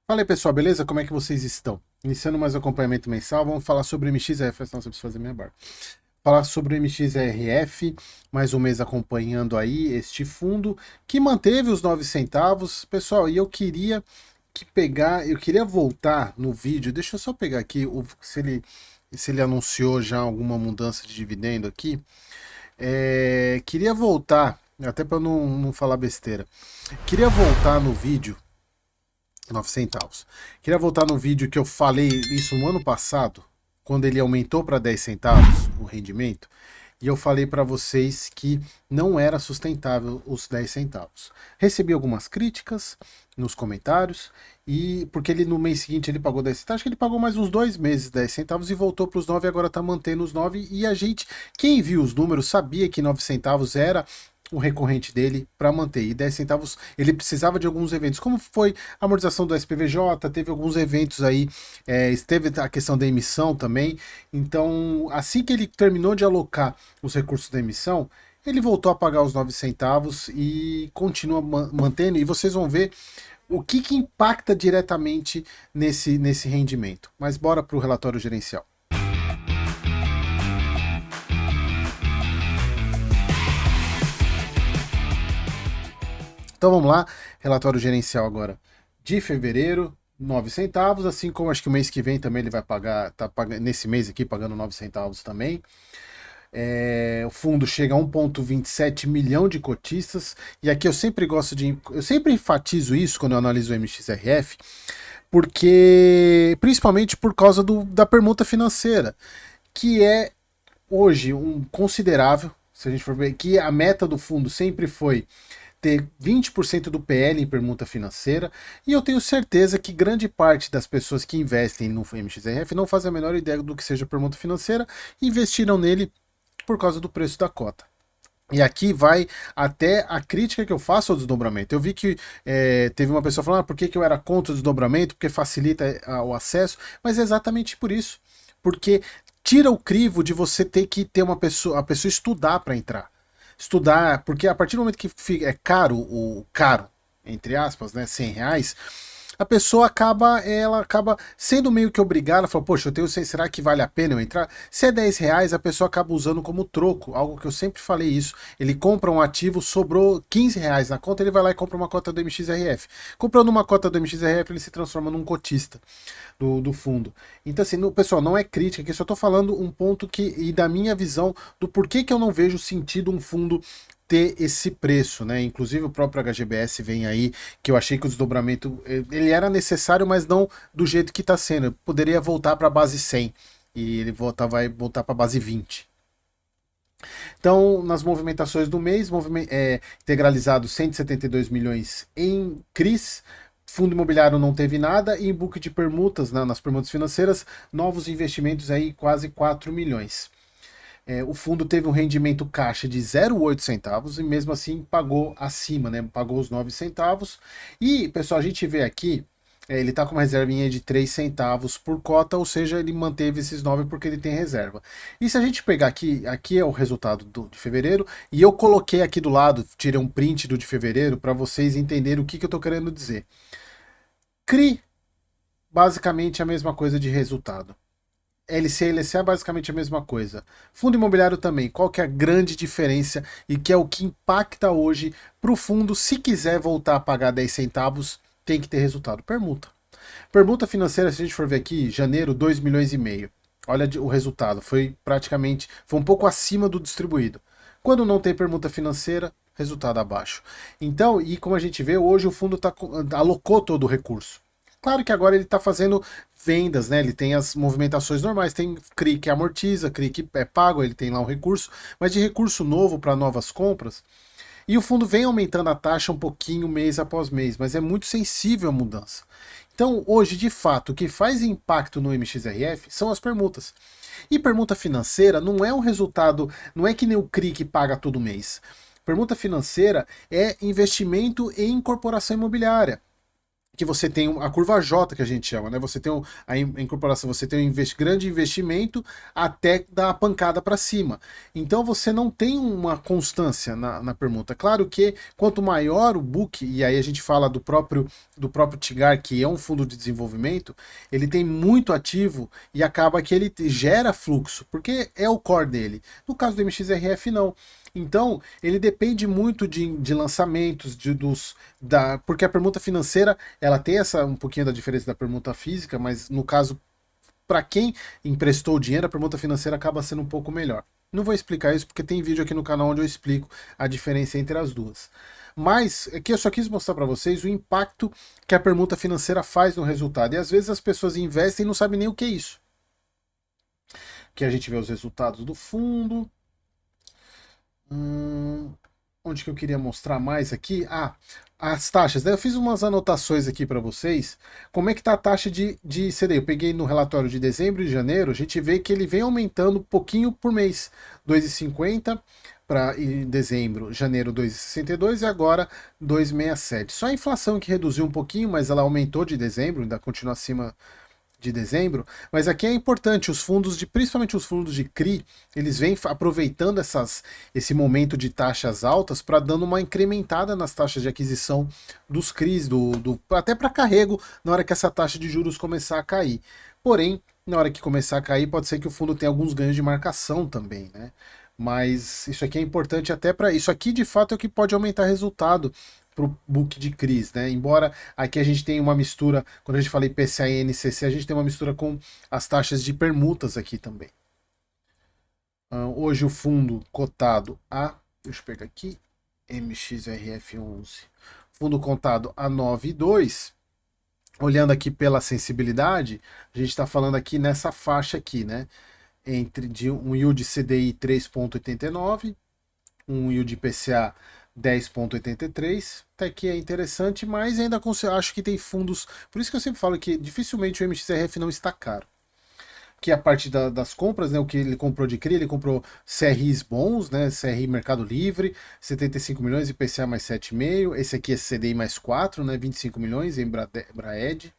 Fala aí pessoal, beleza? Como é que vocês estão? Iniciando mais um acompanhamento mensal, vamos falar sobre o MXRF. Nossa, eu preciso fazer minha barba. Falar sobre o MXRF, mais um mês acompanhando aí este fundo que manteve os 9 centavos. Pessoal, e eu queria eu queria voltar no vídeo, deixa eu só pegar aqui se ele anunciou já alguma mudança de dividendo aqui. Queria voltar, até para não falar besteira, queria voltar no vídeo 9 centavos. Queria voltar no vídeo que eu falei isso no ano passado, quando ele aumentou para 10 centavos o rendimento, e eu falei para vocês que não era sustentável os 10 centavos. Recebi algumas críticas nos comentários, e porque ele no mês seguinte ele pagou 10 centavos, acho que ele pagou mais uns 2 meses 10 centavos e voltou para os 9 e agora está mantendo os 9. E a gente, quem viu os números, sabia que 9 centavos era o recorrente dele para manter. E 10 centavos ele precisava de alguns eventos, como foi a amortização do SPVJ, teve alguns eventos aí, teve a questão da emissão também. Então, assim que ele terminou de alocar os recursos da emissão, ele voltou a pagar os 9 centavos e continua mantendo. E vocês vão ver o que impacta diretamente nesse rendimento. Mas bora para o relatório gerencial. Então vamos lá, relatório gerencial agora de fevereiro, 9 centavos, assim como acho que o mês que vem também ele vai pagar, tá pagando, nesse mês aqui pagando 9 centavos também. O fundo chega a 1,27 milhão de cotistas, e aqui eu sempre enfatizo isso quando eu analiso o MXRF, porque principalmente por causa da permuta financeira, que é hoje considerável, se a gente for ver que a meta do fundo sempre foi ter 20% do PL em permuta financeira, e eu tenho certeza que grande parte das pessoas que investem no MXRF não fazem a menor ideia do que seja permuta financeira e investiram nele por causa do preço da cota. E aqui vai até a crítica que eu faço ao desdobramento. Eu vi que teve uma pessoa falando por que eu era contra o desdobramento, porque facilita o acesso, mas é exatamente por isso. Porque tira o crivo de você ter que ter a pessoa estudar para entrar. Estudar, porque a partir do momento que é caro, entre aspas, né, R$ 100, a pessoa ela acaba sendo meio que obrigada, fala, poxa, será que vale a pena eu entrar? Se é R$ 10, a pessoa acaba usando como troco, algo que eu sempre falei isso. Ele compra um ativo, sobrou R$ 15 na conta, ele vai lá e compra uma cota do MXRF. Comprando uma cota do MXRF, ele se transforma num cotista do fundo. Então, assim, pessoal, não é crítica, aqui eu só tô falando um ponto e da minha visão do porquê que eu não vejo sentido um fundo ter esse preço, né? Inclusive o próprio HGBS vem aí, que eu achei que o desdobramento ele era necessário, mas não do jeito que está sendo. Poderia voltar para a base 100 e ele vai voltar para a base 20. Então, nas movimentações do mês, integralizado 172 milhões em CRIs, fundo imobiliário não teve nada, e em book de permutas, né, nas permutas financeiras, novos investimentos aí quase 4 milhões. O fundo teve um rendimento caixa de 0,8 centavos e mesmo assim pagou acima, né? Pagou os 9 centavos. E, pessoal, a gente vê aqui, ele está com uma reservinha de 3 centavos por cota, ou seja, ele manteve esses 9 porque ele tem reserva. E se a gente pegar aqui é o resultado de fevereiro, e eu coloquei aqui do lado, tirei um print do de fevereiro para vocês entenderem o que eu estou querendo dizer. CRI, basicamente a mesma coisa de resultado. LC e LCA é basicamente a mesma coisa. Fundo imobiliário também. Qual que é a grande diferença e que é o que impacta hoje para o fundo, se quiser voltar a pagar 10 centavos, tem que ter resultado. Permuta. Permuta financeira, se a gente for ver aqui, janeiro, 2 milhões e meio. Olha o resultado, foi um pouco acima do distribuído. Quando não tem permuta financeira, resultado abaixo. Então, e como a gente vê, hoje o fundo alocou todo o recurso. Claro que agora ele está fazendo vendas, né? Ele tem as movimentações normais, tem CRI que amortiza, CRI que é pago, ele tem lá um recurso, mas de recurso novo para novas compras. E o fundo vem aumentando a taxa um pouquinho mês após mês, mas é muito sensível à mudança. Então, hoje, de fato, o que faz impacto no MXRF são as permutas. E permuta financeira não é um resultado, não é que nem o CRI que paga todo mês. Permuta financeira é investimento em incorporação imobiliária. que você tem a curva J, que a gente chama, né? Você tem a incorporação, você tem um grande investimento até dar a pancada para cima. Então você não tem uma constância na permuta. Claro que quanto maior o book, e aí a gente fala do próprio Tigar, que é um fundo de desenvolvimento, ele tem muito ativo e acaba que ele gera fluxo, porque é o core dele. No caso do MXRF, não. Então, ele depende muito de lançamentos, porque a permuta financeira ela tem um pouquinho da diferença da permuta física, mas no caso, para quem emprestou o dinheiro, a permuta financeira acaba sendo um pouco melhor. Não vou explicar isso porque tem vídeo aqui no canal onde eu explico a diferença entre as duas. Mas aqui eu só quis mostrar para vocês o impacto que a permuta financeira faz no resultado. E às vezes as pessoas investem e não sabem nem o que é isso. Aqui a gente vê os resultados do fundo. Onde que eu queria mostrar mais aqui? As taxas. Eu fiz umas anotações aqui para vocês. Como é que está a taxa de CDI? Eu peguei no relatório de dezembro e janeiro, a gente vê que ele vem aumentando um pouquinho por mês. 2,50 para em dezembro, janeiro 2,62 e agora 2,67. Só a inflação que reduziu um pouquinho, mas ela aumentou de dezembro, ainda continua acima de dezembro, mas aqui é importante, principalmente os fundos de CRI, eles vêm aproveitando esse momento de taxas altas para dando uma incrementada nas taxas de aquisição dos CRIs, até para carrego, na hora que essa taxa de juros começar a cair. Porém, na hora que começar a cair, pode ser que o fundo tenha alguns ganhos de marcação também, né? Mas isso aqui é importante até para isso aqui de fato é o que pode aumentar resultado para o book de CRIs, né? Embora aqui a gente tenha uma mistura, quando a gente fala IPCA e NCC, a gente tem uma mistura com as taxas de permutas aqui também. Hoje o fundo cotado deixa eu pegar aqui, MXRF11, fundo cotado a 9,2. Olhando aqui pela sensibilidade, a gente está falando aqui nessa faixa aqui, né? De um yield CDI 3,89, um yield IPCA 10,83, até que é interessante, mas ainda acho que tem fundos, por isso que eu sempre falo que dificilmente o MXRF não está caro. Que a parte das compras, né, o que ele comprou de CRI, ele comprou CRIs bons, né, CRI Mercado Livre, 75 milhões, IPCA mais 7,5, esse aqui é CDI mais 4, né, 25 milhões em Braed.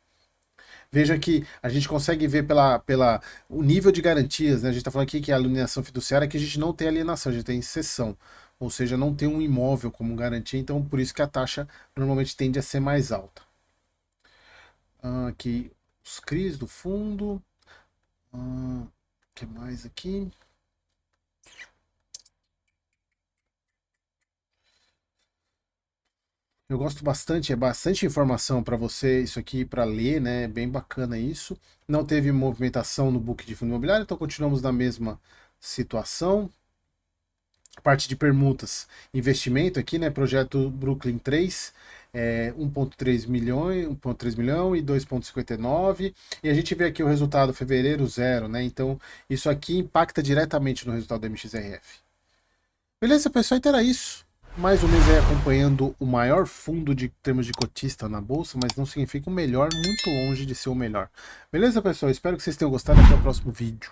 Veja que a gente consegue ver pela o nível de garantias, né? A gente está falando aqui que a alienação fiduciária, que a gente não tem alienação, a gente tem cessão. Ou seja, não tem um imóvel como garantia, então por isso que a taxa normalmente tende a ser mais alta. Aqui os CRIs do fundo. O que mais aqui? Eu gosto bastante, é bastante informação para você, isso aqui para ler, né? Bem bacana isso. Não teve movimentação no book de fundo imobiliário, então continuamos na mesma situação. Parte de permutas, investimento aqui, né? Projeto Brooklyn 3, 1,3 milhão e 2,59. E a gente vê aqui o resultado fevereiro 0, né? Então isso aqui impacta diretamente no resultado do MXRF. Beleza, pessoal? Então era isso. Mais um mês aí acompanhando o maior fundo de termos de cotista na bolsa, mas não significa o melhor, muito longe de ser o melhor. Beleza, pessoal? Espero que vocês tenham gostado. Até o próximo vídeo.